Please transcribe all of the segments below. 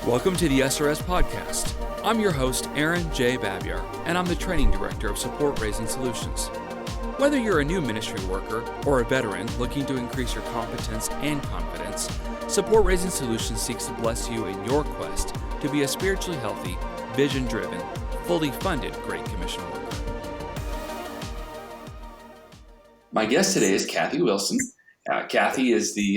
Welcome to the SRS Podcast. I'm your host, Aaron J. Babiar, and I'm the Training Director of Support Raising Solutions. Whether you're a new ministry worker or a veteran looking to increase your competence and confidence, Support Raising Solutions seeks to bless you in your quest to be a spiritually healthy, vision-driven, fully funded Great Commission worker. My guest today is Kathy Wilson. Kathy is the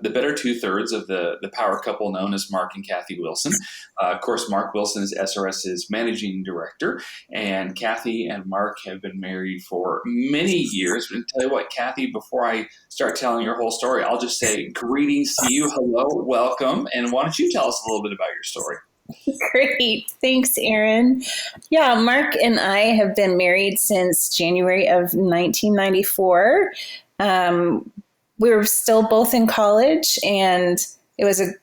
better two-thirds of the power couple known as Mark and Kathy Wilson. Of course, Mark Wilson is SRS's managing director, and Kathy and Mark have been married for many years. But I'll tell you what, Kathy, before I start telling your whole story, I'll just say greetings to you, hello, welcome, and why don't you tell us a little bit about your story? Great. Thanks, Aaron. Yeah, Mark and I have been married since January of 1994. We were still both in college, and it was a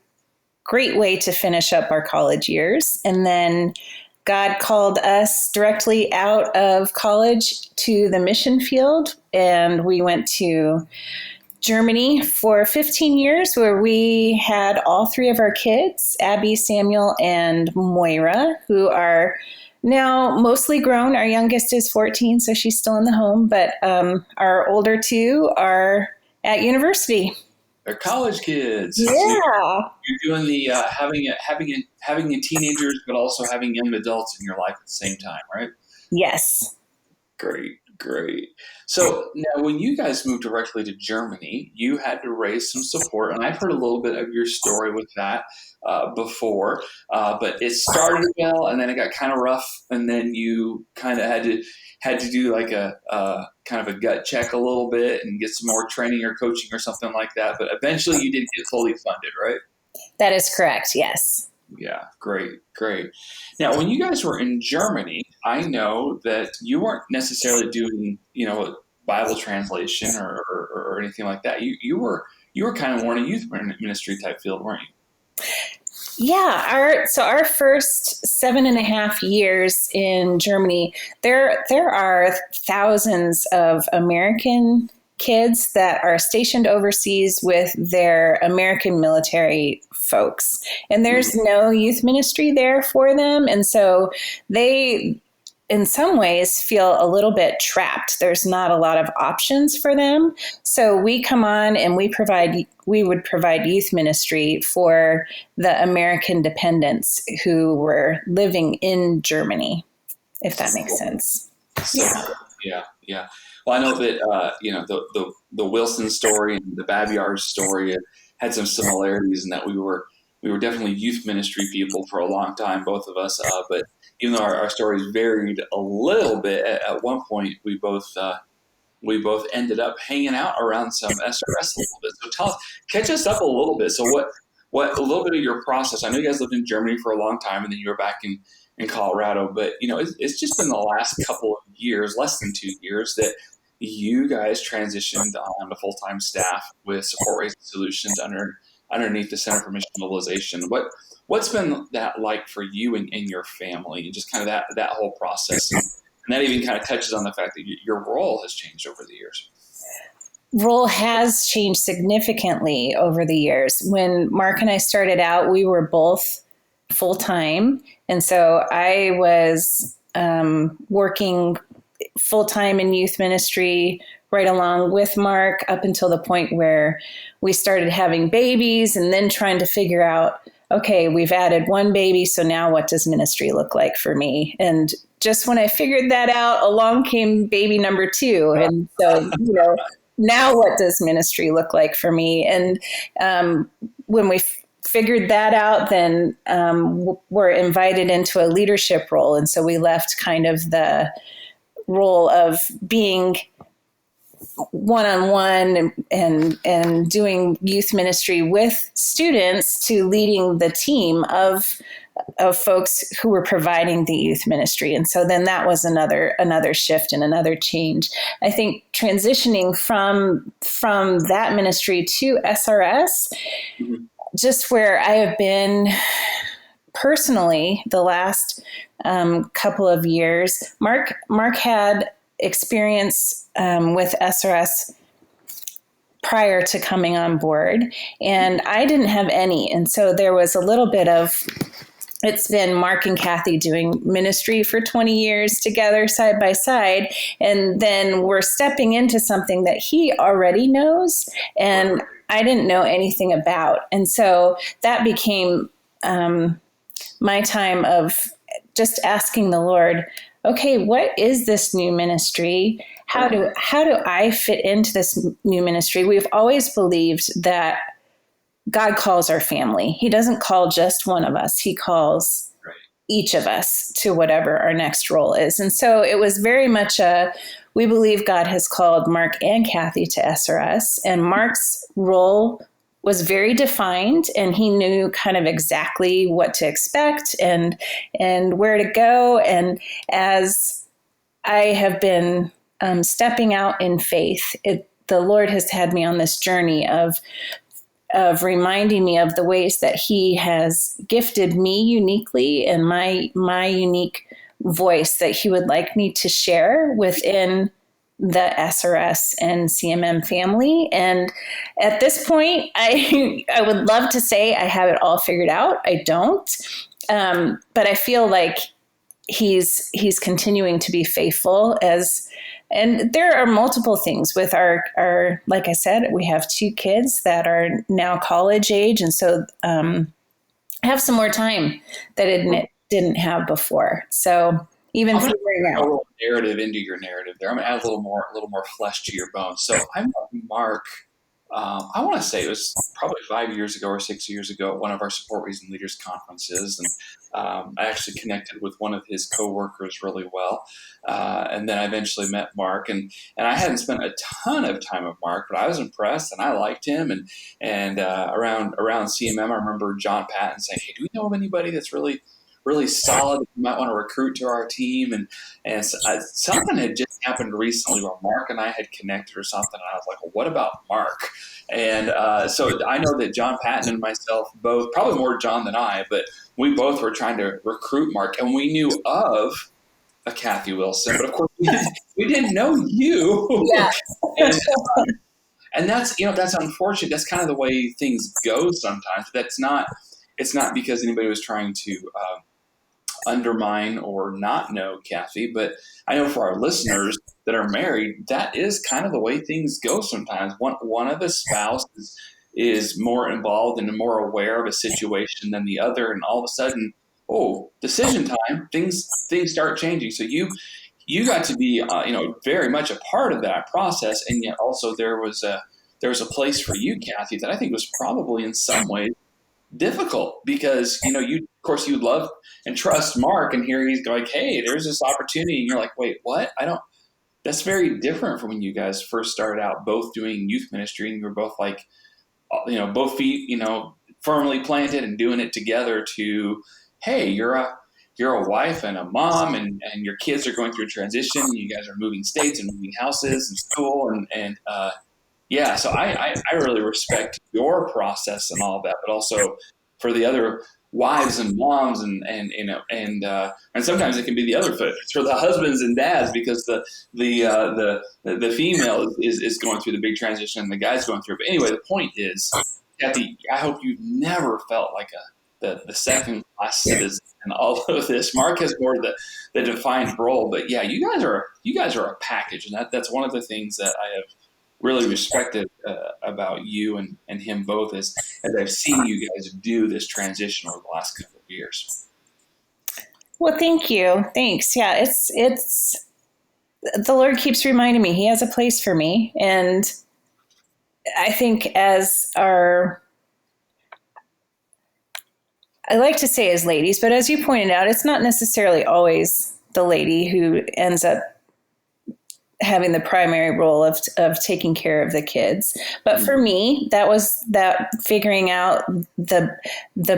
great way to finish up our college years. And then God called us directly out of college to the mission field, and we went to Germany for 15 years, where we had all three of our kids, Abby, Samuel, and Moira, who are now mostly grown. Our youngest is 14, so she's still in the home, but our older two are at university. They're college kids. Yeah. So you're doing the having teenagers, but also having young adults in your life at the same time, right? Yes. Great. So now when you guys moved directly to Germany, you had to raise some support, and I've heard a little bit of your story with that before, but it started well, and then it got kind of rough, and then you kind of had to do like a kind of a gut check a little bit and get some more training or coaching or something like that. But eventually you did get fully funded, right? That is correct. Yes. Yeah. Great. Now, when you guys were in Germany, I know that you weren't necessarily doing, Bible translation or anything like that. You were kind of more in a youth ministry type field, weren't you? Yeah, our first 7.5 years in Germany, there are thousands of American kids that are stationed overseas with their American military folks, and there's no youth ministry there for them, and so they, in some ways, feel a little bit trapped. There's not a lot of options for them. So we come on and we would provide youth ministry for the American dependents who were living in Germany, if that makes sense. Yeah. Well, I know that the Wilson story and the Babiar story had some similarities in that we were definitely youth ministry people for a long time, both of us. But even though our stories varied a little bit, at one point we both ended up hanging out around some SRS a little bit. So catch us up a little bit. So what a little bit of your process? I know you guys lived in Germany for a long time, and then you were back in Colorado. But it's just been the last couple of years, less than 2 years, that you guys transitioned on to full-time staff with Support Raising Solutions underneath the Center for Mission Mobilization. What's been that like for you and your family, and just kind of that whole process? And that even kind of touches on the fact that your role has changed over the years. Role has changed significantly over the years. When Mark and I started out, we were both full-time. And so I was working full-time in youth ministry right along with Mark up until the point where we started having babies, and then trying to figure out, okay, we've added one baby, so now what does ministry look like for me? And just when I figured that out, along came baby number 2. And so, now what does ministry look like for me? And when we figured that out, then we're invited into a leadership role. And so we left kind of the role of being one-on-one and doing youth ministry with students to leading the team of folks who were providing the youth ministry. And so then that was another shift and another change. I think transitioning from that ministry to SRS, just where I have been personally the last couple of years, Mark had experience with SRS prior to coming on board, and I didn't have any. And so there was a little bit of, it's been Mark and Kathy doing ministry for 20 years together side by side. And then we're stepping into something that he already knows and I didn't know anything about. And so that became my time of just asking the Lord, okay, what is this new ministry? How do I fit into this new ministry? We've always believed that God calls our family. He doesn't call just one of us. He calls each of us to whatever our next role is. And so it was very much we believe God has called Mark and Kathy to SRS, and Mark's role was very defined, and he knew kind of exactly what to expect and where to go. And as I have been stepping out in faith, the Lord has had me on this journey of reminding me of the ways that he has gifted me uniquely and my unique voice that he would like me to share within the SRS and CMM family. And at this point, I would love to say I have it all figured out. I don't. But I feel like he's continuing to be faithful and there are multiple things with our, like I said, we have 2 kids that are now college age. And so I have some more time that it didn't have before. So even figuring out a little narrative into your narrative there. I'm gonna add a little more flesh to your bones. So I met Mark. I want to say it was probably 5 years ago or 6 years ago at one of our Support Reason Leaders conferences, and I actually connected with one of his coworkers really well, and then I eventually met Mark, and I hadn't spent a ton of time with Mark, but I was impressed and I liked him, and around CMM, I remember John Patton saying, "Hey, do we know of anybody that's really solid that you might want to recruit to our team?" And so, something had just happened recently where Mark and I had connected or something, and I was like, well, what about Mark? And so I know that John Patton and myself both, probably more John than I, but we both were trying to recruit Mark, and we knew of a Kathy Wilson, but of course we didn't know you. Yeah. And that's unfortunate. That's kind of the way things go sometimes. It's not because anybody was trying to undermine or not know Kathy, but I know for our listeners that are married, that is kind of the way things go sometimes. One of the spouses is more involved and more aware of a situation than the other, and all of a sudden, decision time, things start changing. So you got to be very much a part of that process, and yet also there was a place for you, Kathy, that I think was probably in some ways difficult, because you love and trust Mark, and here he's like, hey, there's this opportunity, and you're like, wait, what? That's very different from when you guys first started out both doing youth ministry, and you were both like, both feet firmly planted and doing it together, to, hey, you're a wife and a mom, and your kids are going through a transition, you guys are moving states and moving houses and school, and yeah, so I really respect your process and all that, but also for the other wives and moms, and sometimes it can be the other foot for the husbands and dads, because the female is going through the big transition and the guy's going through. But anyway, the point is, Kathy, I hope you've never felt like the second class citizen in all of this. Mark has more the defined role, but yeah, you guys are a package, and that's one of the things that I have really respected about you and him both, as I've seen you guys do this transition over the last couple of years. Well, thank you. Thanks. Yeah, it's the Lord keeps reminding me he has a place for me. And I think I like to say as ladies, but as you pointed out, it's not necessarily always the lady who ends up having the primary role of taking care of the kids. But for me, that was that figuring out the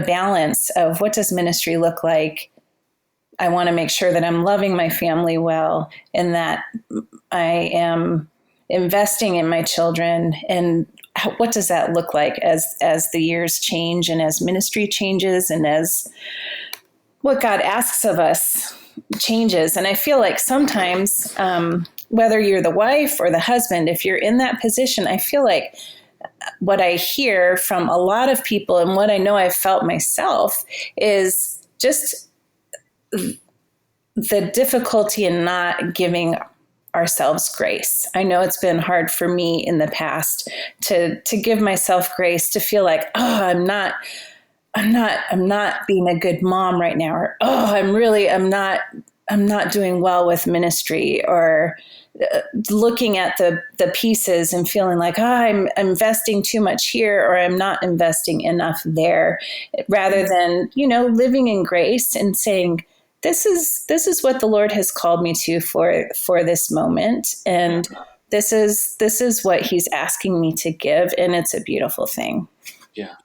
balance of what does ministry look like. I want to make sure that I'm loving my family well, and that I am investing in my children. And what does that look like as the years change, and as ministry changes, and as what God asks of us changes. And I feel like sometimes, whether you're the wife or the husband, if you're in that position, I feel like what I hear from a lot of people and what I know I've felt myself is just the difficulty in not giving ourselves grace. I know it's been hard for me in the past to give myself grace, to feel like, oh, I'm not being a good mom right now, or oh, I'm not doing well with ministry, or looking at the pieces and feeling like, oh, I'm investing too much here, or I'm not investing enough there, rather than, living in grace and saying, this is what the Lord has called me to for this moment, and this is what He's asking me to give, and it's a beautiful thing. Yeah.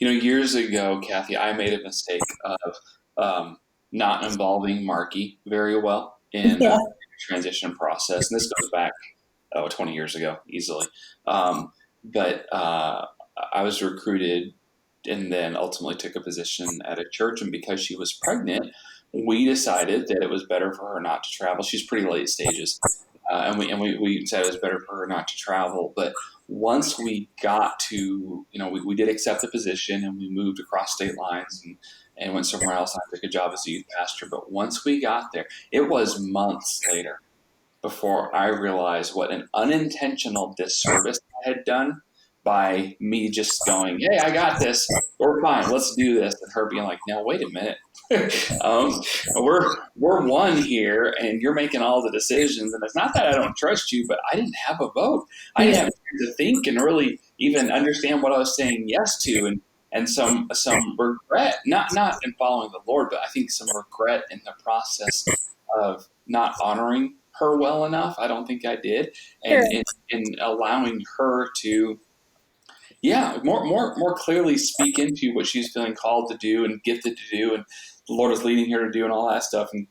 Years ago, Kathy, I made a mistake of not involving Marky very well in Yeah. the transition process. And this goes back, 20 years ago, easily. But I was recruited and then ultimately took a position at a church. And because she was pregnant, we decided that it was better for her not to travel. She's pretty late stages. And we decided it was better for her not to travel. But once we got to, we did accept the position and we moved across state lines and went somewhere else. I took a job as a youth pastor. But once we got there, it was months later before I realized what an unintentional disservice I had done by me just going, hey, I got this. We're fine. Let's do this. And her being like, now, wait a minute. um, we're one here and you're making all the decisions. And it's not that I don't trust you, but I didn't have a vote. I didn't have time to think and really even understand what I was saying yes to. And some regret, not in following the Lord, but I think some regret in the process of not honoring her well enough. I don't think I did. And Sure. in allowing her to, more clearly speak into what she's feeling called to do and gifted to do, and the Lord is leading her to do, and all that stuff. And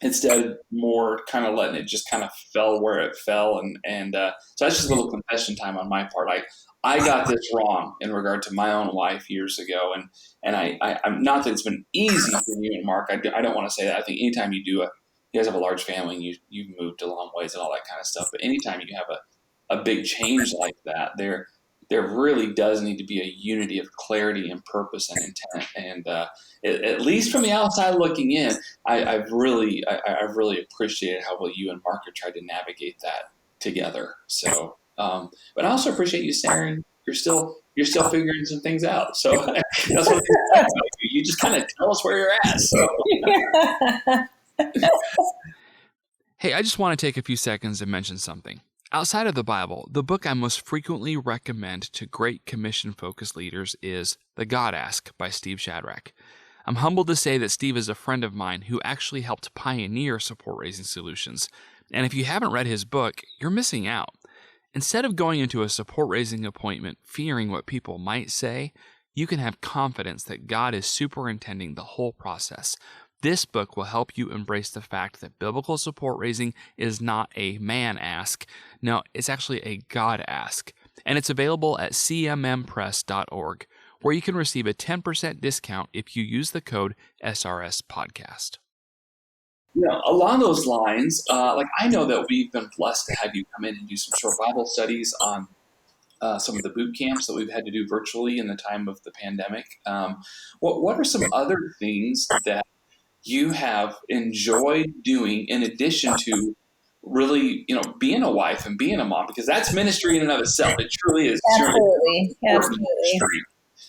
instead, more kind of letting it just kind of fell where it fell. And so that's just a little confession time on my part. I got this wrong in regard to my own life years ago, and I'm not that it's been easy for you and Mark. I don't want to say that. I think anytime you guys have a large family and you've moved a long ways and all that kind of stuff. But anytime you have a big change like that, there really does need to be a unity of clarity and purpose and intent. And at least from the outside looking in, I've really appreciated how well you and Mark have tried to navigate that together. So, but I also appreciate you, Sarah. You're still figuring some things out. So that's what you just kind of tell us where you're at. So. Hey, I just want to take a few seconds to mention something. Outside of the Bible, the book I most frequently recommend to Great Commission-focused leaders is The God Ask by Steve Shadrach. I'm humbled to say that Steve is a friend of mine who actually helped pioneer support-raising solutions. And if you haven't read his book, you're missing out. Instead of going into a support-raising appointment fearing what people might say, you can have confidence that God is superintending the whole process. This book will help you embrace the fact that biblical support raising is not a man ask. No, it's actually a God ask. And it's available at cmmpress.org, where you can receive a 10% discount if you use the code SRS Podcast. Along those lines, I know that we've been blessed to have you come in and do some short Bible studies on some of the boot camps that we've had to do virtually in the time of the pandemic. What are some other things that you have enjoyed doing in addition to really, being a wife and being a mom? Because that's ministry in and of itself. It truly is. Absolutely. Ministry.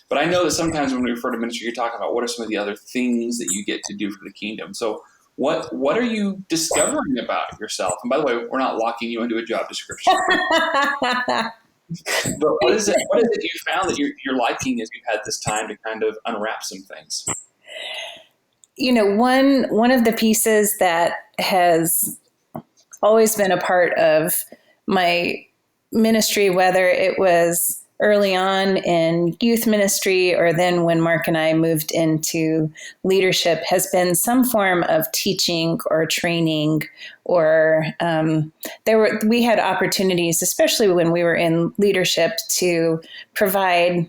But I know that sometimes when we refer to ministry, you're talking about what are some of the other things that you get to do for the kingdom. So what are you discovering about yourself? And by the way, we're not locking you into a job description. But what is it you found that you're liking as you've had this time to kind of unwrap some things? One of the pieces that has always been a part of my ministry, whether it was early on in youth ministry or then when Mark and I moved into leadership, has been some form of teaching or training, or we had opportunities, especially when we were in leadership, to provide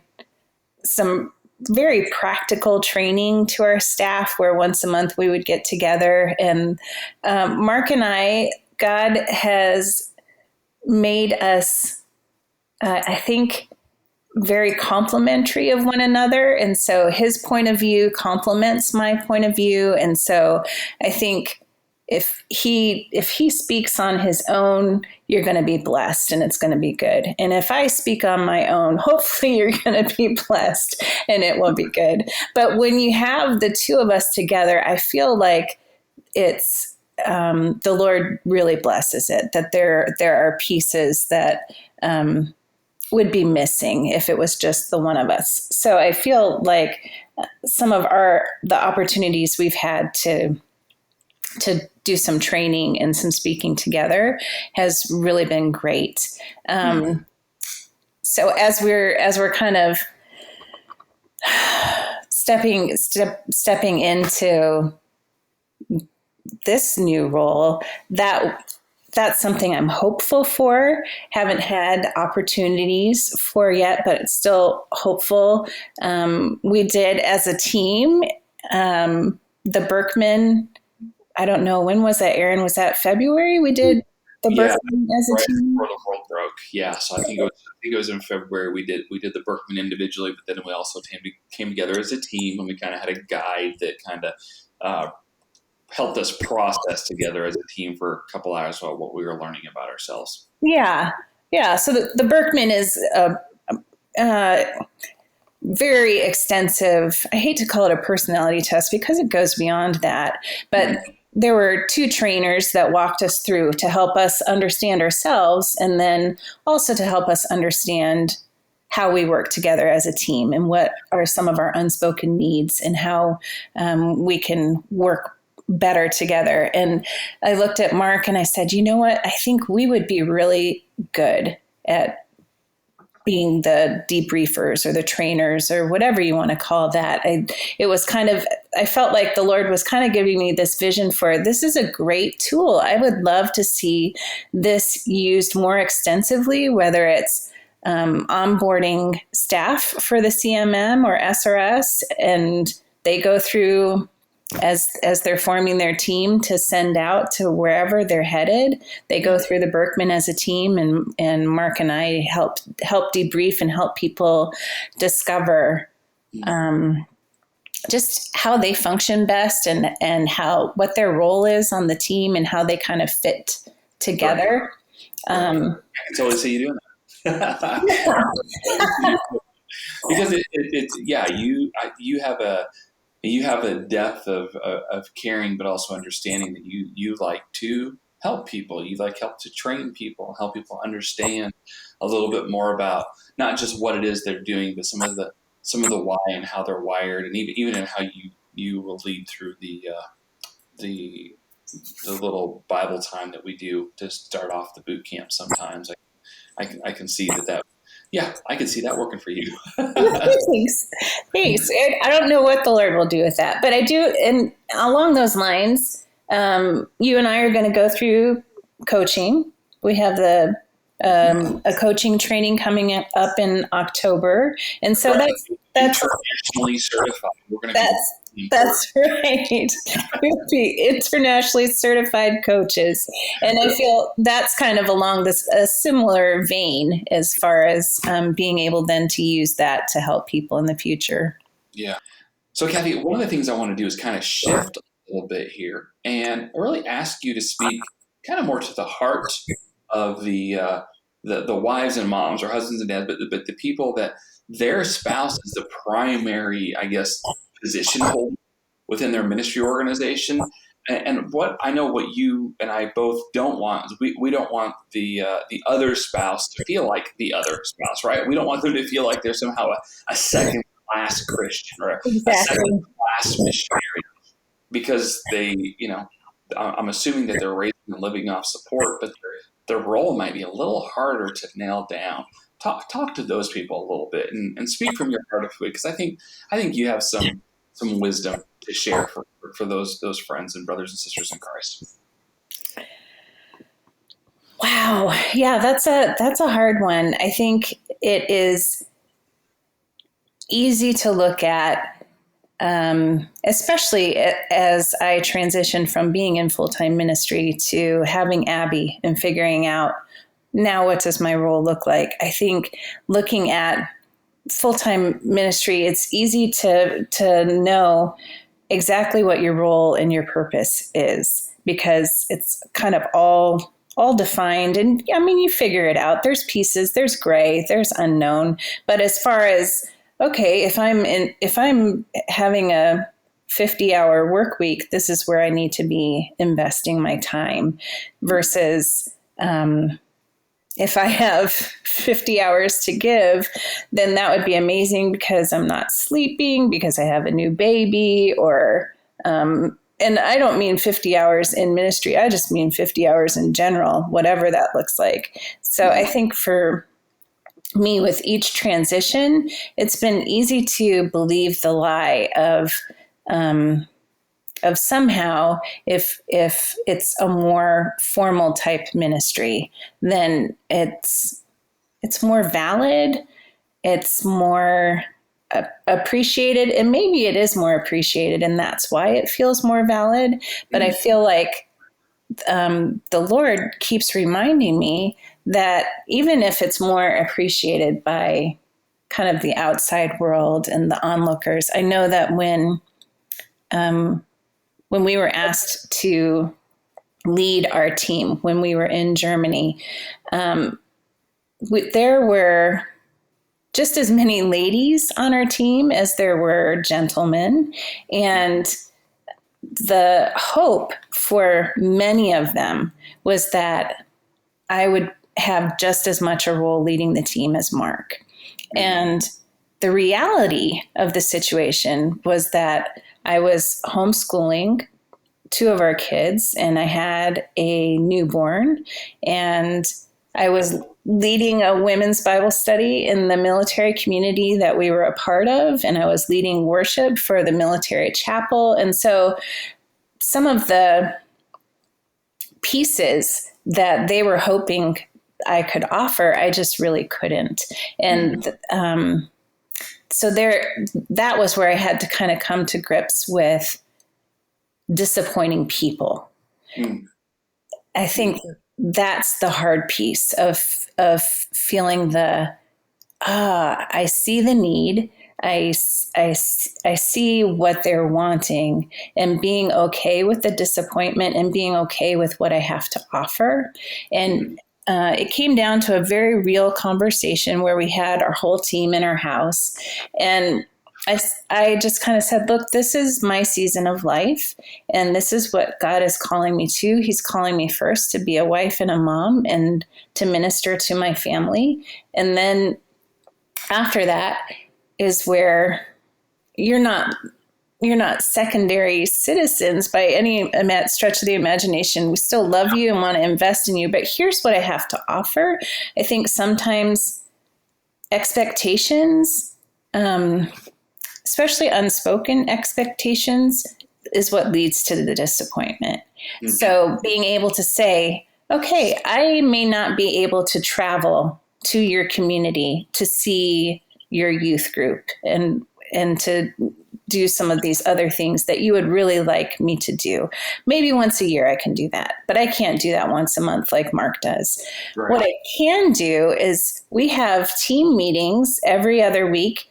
some very practical training to our staff, where once a month we would get together. And Mark and I, God has made us, I think, very complementary of one another. And so his point of view complements my point of view. And so I think if he speaks on his own, you're going to be blessed and it's going to be good. And if I speak on my own, hopefully you're going to be blessed and it will be good. But when you have the two of us together, I feel like it's the Lord really blesses it, that there are pieces that would be missing if it was just the one of us. So I feel like some of the opportunities we've had to do some training and some speaking together has really been great. So as we're kind of stepping into this new role, that's something I'm hopeful for. Haven't had opportunities for yet, but it's still hopeful. We did as a team, the Berkman. I don't know, when was that, Aaron? Was that February? We did the Berkman as a right team? before the world broke. Yeah, so I think it was in February. We did the Berkman individually, but then we also came together as a team, and we kind of had a guide that kind of helped us process together as a team for a couple hours about what we were learning about ourselves. Yeah. So the Berkman is very extensive. I hate to call it a personality test because it goes beyond that, but there were two trainers that walked us through to help us understand ourselves and then also to help us understand how we work together as a team and what are some of our unspoken needs and how we can work better together. And I looked at Mark and I said, you know what? I think we would be really good at being the debriefers or the trainers or whatever you want to call that. I felt like the Lord was kind of giving me this vision for this is a great tool. I would love to see this used more extensively, whether it's onboarding staff for the CMM or SRS, and they go through as they're forming their team to send out to wherever they're headed. They go through the Berkman as a team, and Mark and I help debrief and help people discover just how they function best and what their role is on the team and how they kind of fit together. I can totally see you doing that. Because you have a depth of caring, but also understanding that you like to help people. You like help to train people, help people understand a little bit more about not just what it is they're doing, but some of the why and how they're wired, and even in how you will lead through the little Bible time that we do to start off the boot camp. Sometimes I can see that. Yeah, I can see that working for you. Thanks. I don't know what the Lord will do with that, but I do. And along those lines, you and I are going to go through coaching. We have a coaching training coming up in October, and so that's internationally certified. We're going to that's right. We'll be internationally certified coaches. And I feel that's kind of along a similar vein as far as being able then to use that to help people in the future. Yeah. So Kathy, one of the things I want to do is kind of shift a little bit here and really ask you to speak kind of more to the heart of the wives and moms or husbands and dads, but the people that their spouse is the primary, I guess, position holder within their ministry organization. And what you and I both don't want is we don't want the other spouse to feel like the other spouse, right? We don't want them to feel like they're somehow a second class Christian or a second class missionary because I'm assuming that they're raising and living off support, but their role might be a little harder to nail down. Talk to those people a little bit and speak from your heart of food, because I think you have some wisdom to share for those friends and brothers and sisters in Christ. Wow. Yeah, that's a hard one. I think it is easy to look at, especially as I transitioned from being in full-time ministry to having Abby and figuring out now what does my role look like. I think looking at full-time ministry, it's easy to know exactly what your role and your purpose is, because it's kind of all defined. And I mean, you figure it out. There's pieces, there's gray, there's unknown. But as far as, okay, if I'm having a 50-hour work week, this is where I need to be investing my time, versus if I have 50 hours to give, then that would be amazing because I'm not sleeping, because I have a new baby, or, and I don't mean 50 hours in ministry. I just mean 50 hours in general, whatever that looks like. So I think for me, with each transition, it's been easy to believe the lie of somehow, if it's a more formal type ministry, then it's more valid, it's more appreciated, and maybe it is more appreciated, and that's why it feels more valid. But I feel like the Lord keeps reminding me that even if it's more appreciated by kind of the outside world and the onlookers, I know that when we were asked to lead our team when we were in Germany, there were just as many ladies on our team as there were gentlemen. And the hope for many of them was that I would have just as much a role leading the team as Mark. And the reality of the situation was that I was homeschooling two of our kids, and I had a newborn, and I was leading a women's Bible study in the military community that we were a part of, and I was leading worship for the military chapel. And so some of the pieces that they were hoping I could offer, I just really couldn't. And so that was where I had to kind of come to grips with disappointing people. I think that's the hard piece of feeling I see the need. I see what they're wanting, and being okay with the disappointment and being okay with what I have to offer. And it came down to a very real conversation where we had our whole team in our house. And I just kind of said, look, this is my season of life, and this is what God is calling me to. He's calling me first to be a wife and a mom and to minister to my family. And then after that is where you're not secondary citizens by any stretch of the imagination. We still love you and want to invest in you, but here's what I have to offer. I think sometimes expectations, especially unspoken expectations, is what leads to the disappointment. Mm-hmm. So being able to say, okay, I may not be able to travel to your community to see your youth group and to do some of these other things that you would really like me to do. Maybe once a year I can do that, but I can't do that once a month like Mark does. Right. What I can do is we have team meetings every other week.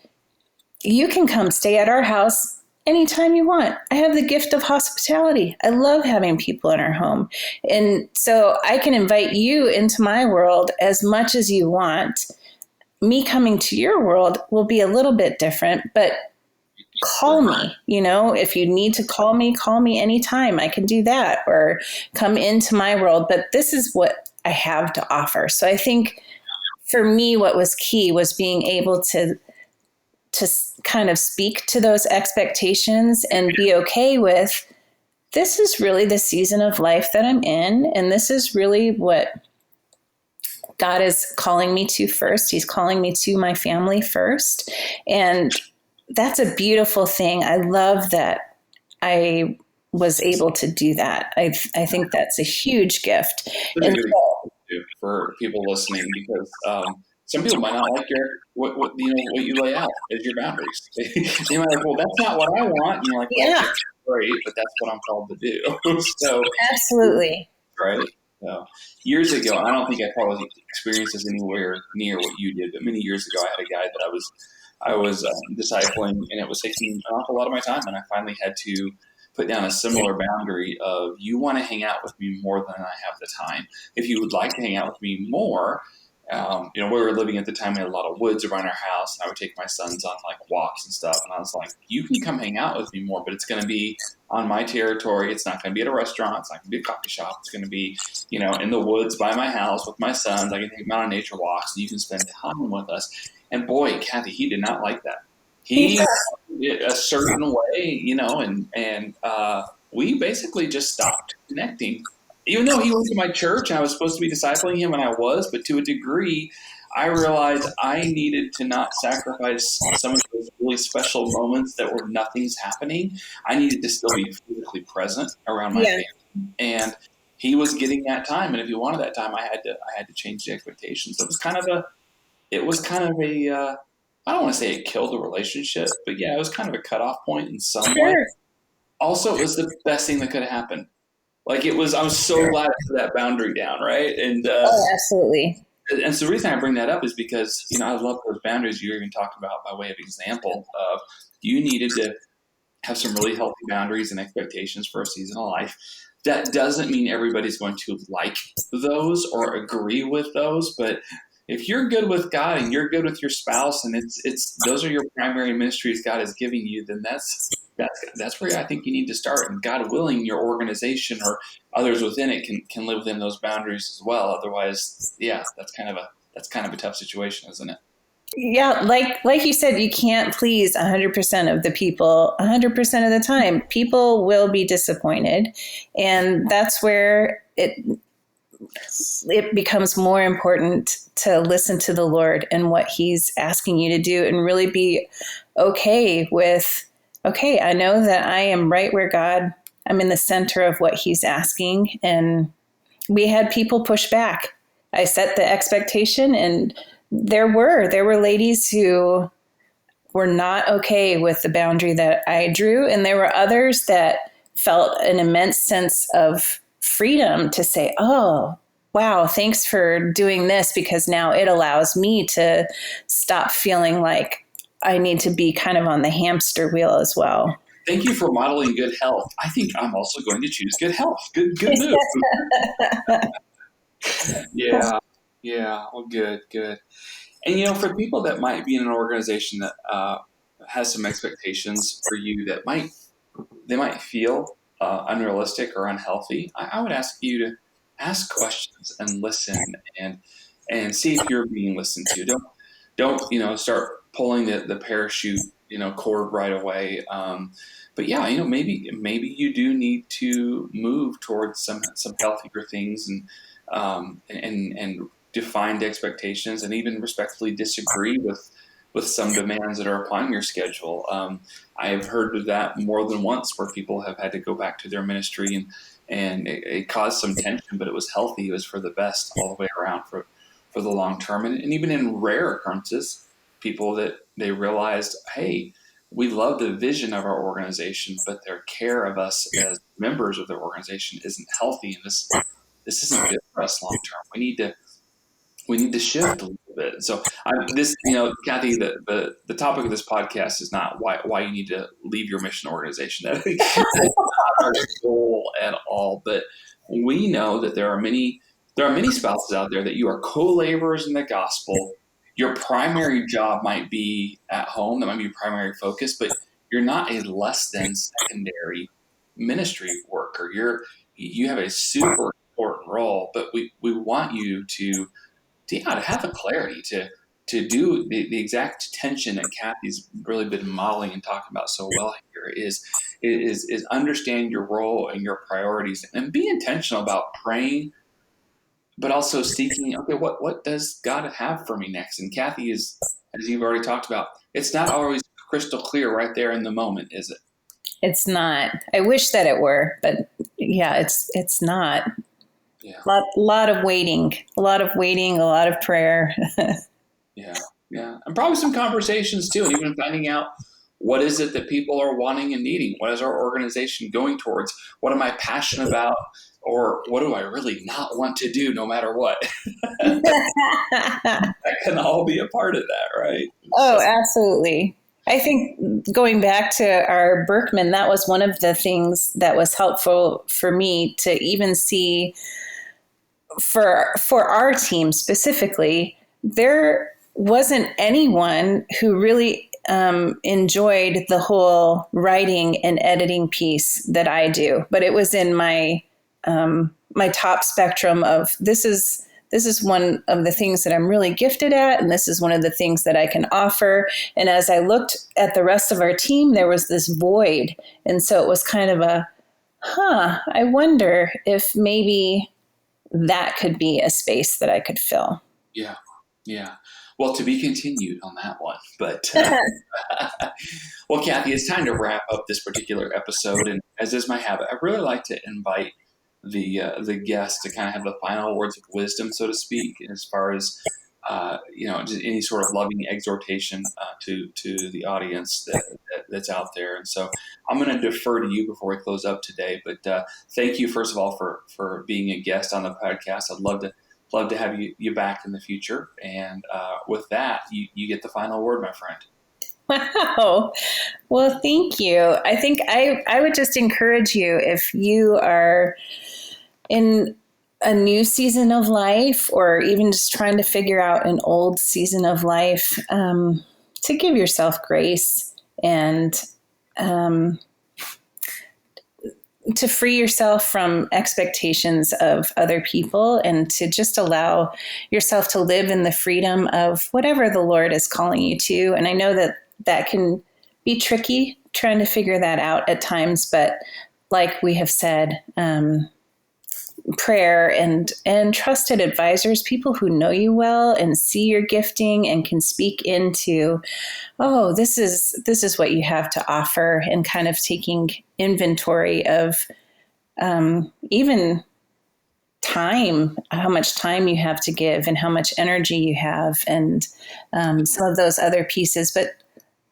You can come stay at our house anytime you want. I have the gift of hospitality. I love having people in our home. And so I can invite you into my world as much as you want. Me coming to your world will be a little bit different, but call me, if you need to call me anytime. I can do that, or come into my world. But this is what I have to offer. So I think for me, what was key was being able to kind of speak to those expectations and be okay with, this is really the season of life that I'm in. And this is really what God is calling me to first. He's calling me to my family first. And that's a beautiful thing. I love that I was able to do that. I think that's a huge gift. And for people listening, because some people might not like what you lay out as your boundaries. They might be like, well, that's not what I want. And you're like, well, yeah, great, but that's what I'm called to do. So absolutely, right. So years ago, I don't think I probably experienced this anywhere near what you did, but many years ago, I had a guy that I was I was discipling, and it was taking an awful lot of my time. And I finally had to put down a similar boundary of, you want to hang out with me more than I have the time. If you would like to hang out with me more, we were living at the time, we had a lot of woods around our house, and I would take my sons on like walks and stuff. And I was like, you can come hang out with me more, but it's going to be on my territory. It's not going to be at a restaurant. It's not going to be a coffee shop. It's going to be, in the woods by my house with my sons. I can take them out on nature walks, and you can spend time with us. And boy, Kathy, he did not like that. He a certain way, and we basically just stopped connecting. Even though he went to my church and I was supposed to be discipling him, and I was, but to a degree, I realized I needed to not sacrifice some of those really special moments that were nothing's happening. I needed to still be physically present around my family, and he was getting that time. And if he wanted that time, I had to change the expectations. So it was kind of a I don't want to say it killed the relationship, but yeah, it was kind of a cutoff point in some way. Also, it was the best thing that could have happened. Like I was so glad I put that boundary down, right? And absolutely. And so the reason I bring that up is because, I love those boundaries you even talked about by way of example of, you needed to have some really healthy boundaries and expectations for a season of life. That doesn't mean everybody's going to like those or agree with those, but if you're good with God and you're good with your spouse, and it's those are your primary ministries God is giving you, then that's where I think you need to start. And God willing, your organization or others within it can live within those boundaries as well. Otherwise, yeah, that's kind of a tough situation, isn't it? Yeah, like you said, you can't please 100% of the people 100% of the time. People will be disappointed, and that's where it becomes more important to listen to the Lord and what He's asking you to do, and really be okay with, okay, I know that I am right where I'm in the center of what He's asking. And we had people push back. I set the expectation, and there were ladies who were not okay with the boundary that I drew. And there were others that felt an immense sense of freedom to say, oh, wow, thanks for doing this, because now it allows me to stop feeling like I need to be kind of on the hamster wheel as well. Thank you for modeling good health. I think I'm also going to choose good health. Good move. Yeah. Well, good. And, for people that might be in an organization that has some expectations for you that they might feel unrealistic or unhealthy, I would ask you to ask questions and listen and see if you're being listened to. Don't start pulling the parachute cord right away. But yeah, maybe you do need to move towards some healthier things and defined expectations, and even respectfully disagree with some demands that are upon your schedule. I have heard of that more than once, where people have had to go back to their ministry, and it caused some tension, but it was healthy. It was for the best all the way around for the long term. And even in rare occurrences, people that they realized, hey, we love the vision of our organization, but their care of us as members of the organization isn't healthy, and this isn't good for us long term. We need to shift a little bit. So Kathy, the topic of this podcast is not why you need to leave your mission organization. That is not our goal at all. But we know that there are many spouses out there that you are co-laborers in the gospel. Your primary job might be at home. That might be your primary focus, but you're not a less than secondary ministry worker. You have a super important role, but we want you to have the clarity to do the exact tension that Kathy's really been modeling and talking about so well here is understand your role and your priorities, and be intentional about praying, but also seeking, okay, what does God have for me next? And Kathy is, as you've already talked about, it's not always crystal clear right there in the moment, is it? It's not. I wish that it were, but yeah, it's not. Yeah. Lot of waiting, a lot of prayer. Yeah. And probably some conversations too, and even finding out, what is it that people are wanting and needing? What is our organization going towards? What am I passionate about? or what do I really not want to do no matter what? That can all be a part of that, right? Oh, So, absolutely. I think going back to our Berkman, that was one of the things that was helpful for me to even see for our team specifically. There wasn't anyone who really enjoyed the whole writing and editing piece that I do, but it was in my top spectrum of this is one of the things that I'm really gifted at, and this is one of the things that I can offer. And as I looked at the rest of our team, there was this void. And so it was kind of I wonder if maybe that could be a space that I could fill. yeah, yeah. Well, to be continued on that one. But, well, Kathy, it's time to wrap up this particular episode. And as is my habit, I really like to invite the guest to kind of have the final words of wisdom, so to speak, as far as just any sort of loving exhortation to the audience that's out there. And so I'm going to defer to you before we close up today. But thank you, first of all, for being a guest on the podcast. I'd love to have you back in the future. And with that, you get the final word, my friend. Wow. Well, thank you. I think I would just encourage you, if you are in a new season of life, or even just trying to figure out an old season of life, to give yourself grace and to free yourself from expectations of other people, and to just allow yourself to live in the freedom of whatever the Lord is calling you to. And I know that can be tricky trying to figure that out at times, but like we have said, prayer and trusted advisors, people who know you well and see your gifting and can speak into, oh, this is what you have to offer, and kind of taking inventory of even time, how much time you have to give and how much energy you have, and some of those other pieces. But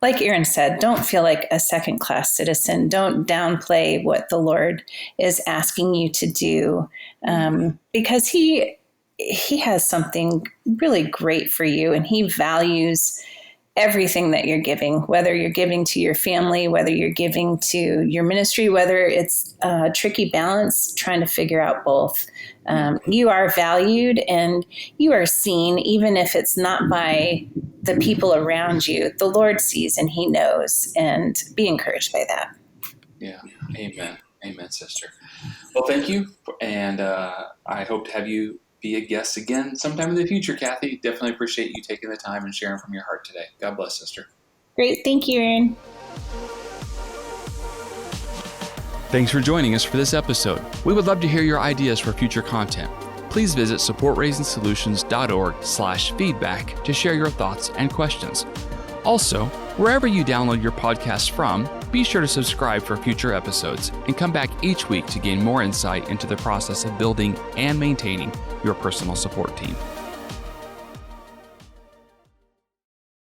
like Aaron said, don't feel like a second-class citizen. Don't downplay what the Lord is asking you to do, because He has something really great for you, and He values everything that you're giving, whether you're giving to your family, whether you're giving to your ministry, whether it's a tricky balance, trying to figure out both. You are valued and you are seen, even if it's not by the people around you. The Lord sees and He knows, and be encouraged by that. Yeah. Amen. Amen, sister. Well, thank you. And I hope to have you be a guest again sometime in the future, Kathy. Definitely appreciate you taking the time and sharing from your heart today. God bless, sister. Great. Thank you, Aaron. Thanks for joining us for this episode. We would love to hear your ideas for future content. Please visit supportraisinSolutions.org/feedback to share your thoughts and questions. Also, wherever you download your podcasts from, be sure to subscribe for future episodes and come back each week to gain more insight into the process of building and maintaining your personal support team.